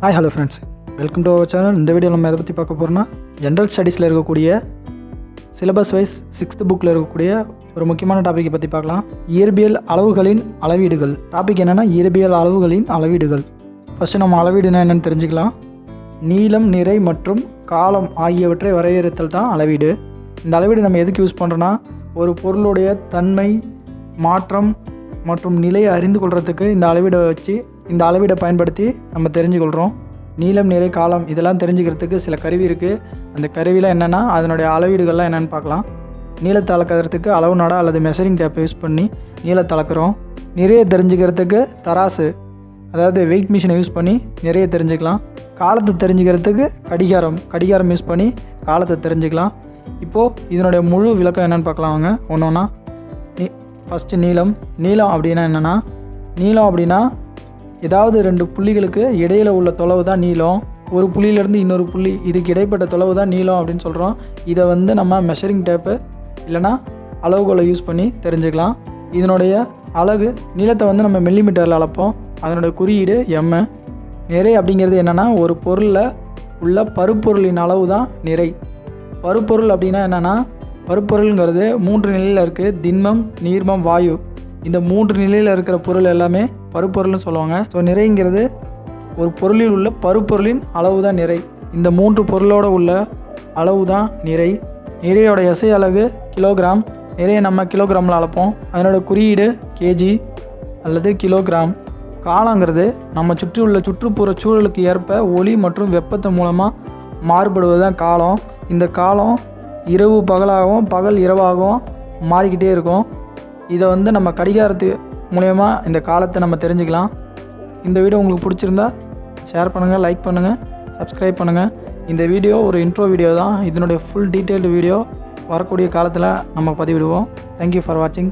Hi hello friends, welcome to our channel. இந்த video நம்ம எதை பற்றி பார்க்க போகிறோம்னா, ஜென்ரல் ஸ்டடீஸில் இருக்கக்கூடிய சிலபஸ் வைஸ் 6th புக்கில் இருக்கக்கூடிய ஒரு முக்கியமான டாப்பிக்கை பற்றி பார்க்கலாம். இயற்பியல் அளவுகளின் அளவீடுகள். டாபிக் என்னென்னா இயற்பியல் அளவுகளின் அளவீடுகள். ஃபஸ்ட்டு நம்ம அளவீடுனா என்னென்னு தெரிஞ்சுக்கலாம். நீளம், நிறை மற்றும் காலம் ஆகியவற்றை வரையறுத்தல் தான் அளவீடு. இந்த அளவீடு நம்ம எதுக்கு யூஸ் பண்ணுறோன்னா, ஒரு பொருளுடைய தன்மை, மாற்றம் மற்றும் நிலையை அறிந்து கொள்கிறதுக்கு இந்த அளவீடை பயன்படுத்தி நம்ம தெரிஞ்சுக்கொள்கிறோம். நீளம், நிறை, காலம் இதெல்லாம் தெரிஞ்சுக்கிறதுக்கு சில கருவி இருக்குது. அந்த கருவியில் என்னென்னா அதனுடைய அளவீடுகள்லாம் என்னென்னு பார்க்கலாம். நீளத்தை அளக்கிறதுக்கு அளவு நாடா அல்லது மெஷரிங் டேப் யூஸ் பண்ணி நீளத்தை அளக்கிறோம். நிறைய தெரிஞ்சுக்கிறதுக்கு தராசு, அதாவது வெயிட் மிஷினை யூஸ் பண்ணி நிறைய தெரிஞ்சுக்கலாம். காலத்தை தெரிஞ்சுக்கிறதுக்கு கடிகாரம் யூஸ் பண்ணி காலத்தை தெரிஞ்சுக்கலாம். இப்போது இதனுடைய முழு விளக்கம் என்னென்னு பார்க்கலாம் வாங்க ஒன்று ஒன்றா. ஃபஸ்ட்டு நீளம் அப்படின்னா என்னென்னா, நீளம் அப்படின்னா ஏதாவது 2 புள்ளிகளுக்கு இடையில் உள்ள தொலைவு தான் நீளம். ஒரு புள்ளியிலேருந்து இன்னொரு புள்ளி இதுக்கு இடைப்பட்ட தொலைவு தான் நீளம் அப்படின்னு சொல்கிறோம். இதை நம்ம மெஷரிங் டேப்பு இல்லைனா அளவுகோலை யூஸ் பண்ணி தெரிஞ்சுக்கலாம். இதனுடைய அலகு நீளத்தை நம்ம மில்லிமீட்டரில் அளப்போம். அதனுடைய குறியீடு எம். நிறை அப்படிங்கிறது என்னென்னா, ஒரு பொருளில் உள்ள பருப்பொருளின் அளவு தான் நிறை. பருப்பொருள் அப்படின்னா என்னென்னா, பருப்பொருளுங்கிறது 3 நிலையில் இருக்குது. திண்மம், நீர்மம், வாயு. இந்த 3 நிலையில் இருக்கிற பொருள் எல்லாமே பருப்பொருள்னு சொல்லுவாங்க. ஸோ நிறைங்கிறது ஒரு பொருளில் உள்ள பருப்பொருளின் அளவு தான் நிறை. இந்த 3 பொருளோடு உள்ள அளவு தான் நிறை. நிறையோட எஸ்ஐ அலகு கிலோகிராம். நிறைய நம்ம கிலோகிராமில் அளப்போம். அதனோட குறியீடு கேஜி அல்லது கிலோகிராம். காலங்கிறது நம்ம சுற்றியுள்ள சுற்றுப்புற சூழலுக்கு ஏற்ப ஒளி மற்றும் வெப்பத்து மூலமாக மாறுபடுவது தான் காலம். இந்த காலம் இரவு பகலாகவும் பகல் இரவாகவும் மாறிக்கிட்டே இருக்கும். இதை நம்ம கடிகாரத்து மூலயமா இந்த காலத்தை நம்ம தெரிஞ்சுக்கலாம். இந்த வீடியோ உங்களுக்கு பிடிச்சிருந்தா ஷேர் பண்ணுங்கள், லைக் பண்ணுங்கள், சப்ஸ்கிரைப் பண்ணுங்கள். இந்த வீடியோ ஒரு இன்ட்ரோ வீடியோ தான். இதனுடைய ஃபுல் டீட்டெயில்டு வீடியோ வரக்கூடிய காலத்தில் நம்ம பதிவிடுவோம். தேங்க்யூ ஃபார் வாட்சிங்.